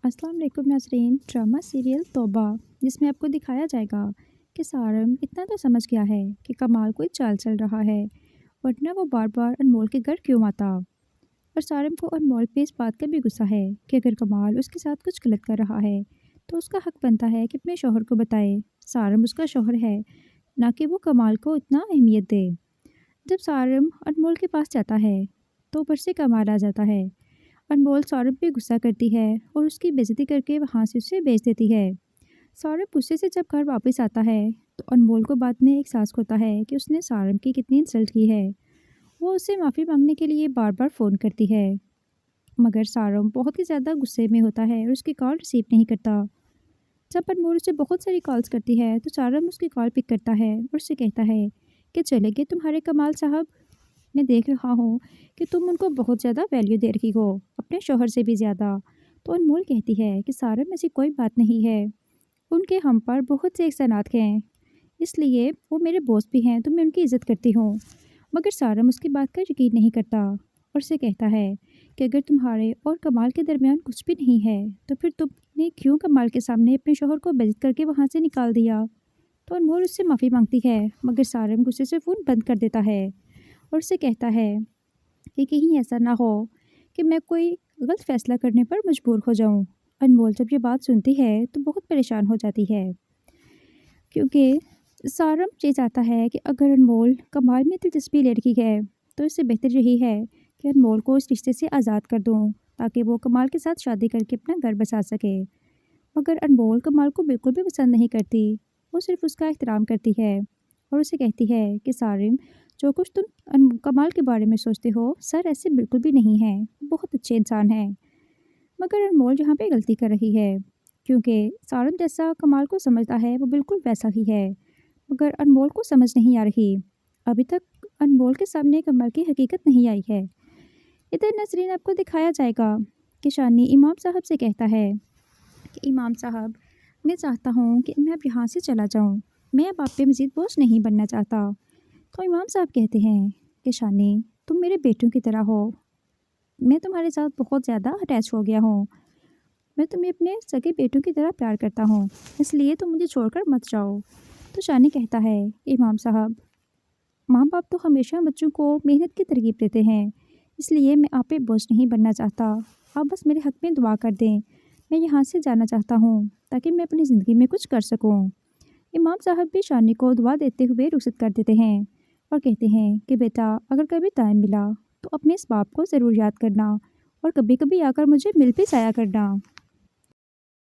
अस्सलाम वालेकुम नाज़रीन। ड्रामा सीरियल तौबा, जिसमें आपको दिखाया जाएगा कि सारम इतना तो समझ गया है कि कमाल कोई चाल चल रहा है, वरना वो बार बार अनमोल के घर क्यों आता। और सारम को अनमोल पे इस बात का भी गुस्सा है कि अगर कमाल उसके साथ कुछ गलत कर रहा है तो उसका हक बनता है कि अपने शौहर को बताए। सारम उसका शौहर है, ना कि वो कमाल को इतना अहमियत दे। जब सारम अनमोल के पास जाता है तो ऊपर से कमाल आ जाता है। अनमोल सौरभ पे गुस्सा करती है और उसकी बेइज्जती करके वहाँ से उसे भेज देती है। सौरभ गुस्से से जब घर वापस आता है तो अनमोल को बाद में एहसास होता है कि उसने सारभ की कितनी इंसल्ट की है। वो उसे माफ़ी मांगने के लिए बार बार फ़ोन करती है, मगर सारभ बहुत ही ज़्यादा गुस्से में होता है और उसकी कॉल रिसीव नहीं करता। जब अनमोल उसे बहुत सारी कॉल्स करती है तो सारभ उसकी कॉल पिक करता है और उससे कहता है कि चले गए तुम्हारे कमाल साहब। मैं देख रहा हूँ कि तुम उनको बहुत ज़्यादा वैल्यू दे रही हो, अपने शौहर से भी ज़्यादा। तो अनमोल कहती है कि सारब में ऐसी कोई बात नहीं है, उनके हम पर बहुत से एहसानात हैं, इसलिए वो मेरे बॉस भी हैं तो मैं उनकी इज़्ज़त करती हूँ। मगर सारम उसकी बात का यकीन नहीं करता और उसे कहता है कि अगर तुम्हारे और कमाल के दरमियान कुछ भी नहीं है तो फिर तुमने क्यों कमाल के सामने अपने शौहर को बेइज्जत करके वहाँ से निकाल दिया। तो अनमोल उससे माफ़ी मांगती है, मगर सारम गुस्से से फ़ोन बंद कर देता है और उससे कहता है कि कहीं ऐसा ना हो कि मैं कोई गलत फ़ैसला करने पर मजबूर हो जाऊं। अनमोल जब ये बात सुनती है तो बहुत परेशान हो जाती है, क्योंकि सारम ये चाहता है कि अगर अनमोल कमाल में दिलचस्पी ले रही है तो इससे बेहतर यही है कि अनमोल को इस रिश्ते से आज़ाद कर दूं, ताकि वो कमाल के साथ शादी करके अपना घर बसा सके। मगर अनमोल कमाल को बिल्कुल भी पसंद नहीं करती, वो सिर्फ उसका एहतराम करती है और उसे कहती है कि सारिम, जो कुछ तुम कमाल के बारे में सोचते हो सर ऐसे बिल्कुल भी नहीं है, वो बहुत अच्छे इंसान हैं। मगर अनमोल यहाँ पे गलती कर रही है, क्योंकि सारम जैसा कमाल को समझता है वो बिल्कुल वैसा ही है, मगर अनमोल को समझ नहीं आ रही। अभी तक अनमोल के सामने कमाल की हकीकत नहीं आई है। इधर नसरीन आपको दिखाया जाएगा कि शानी इमाम साहब से कहता है कि इमाम साहब, मैं चाहता हूँ कि मैं अब यहाँ से चला जाऊँ, मैं अब आप पे मज़ीद बोझ नहीं बनना चाहता। तो इमाम साहब कहते हैं कि शानी, तुम मेरे बेटों की तरह हो, मैं तुम्हारे साथ बहुत ज़्यादा अटैच हो गया हूँ, मैं तुम्हें अपने सगे बेटों की तरह प्यार करता हूँ, इसलिए तुम मुझे छोड़कर मत जाओ। तो शानी कहता है, इमाम साहब, माँ बाप तो हमेशा बच्चों को मेहनत की तरगीब देते हैं, इसलिए मैं आप पे बोझ नहीं बनना चाहता, आप बस मेरे हक़ में दुआ कर दें। मैं यहाँ से जाना चाहता हूँ ताकि मैं अपनी ज़िंदगी में कुछ कर सकूँ। इमाम साहब भी शानी को दुआ देते हुए रुखसत कर देते हैं और कहते हैं कि बेटा, अगर कभी टाइम मिला तो अपने इस बाप को ज़रूर याद करना और कभी कभी आकर मुझे मिल भी जाया करना।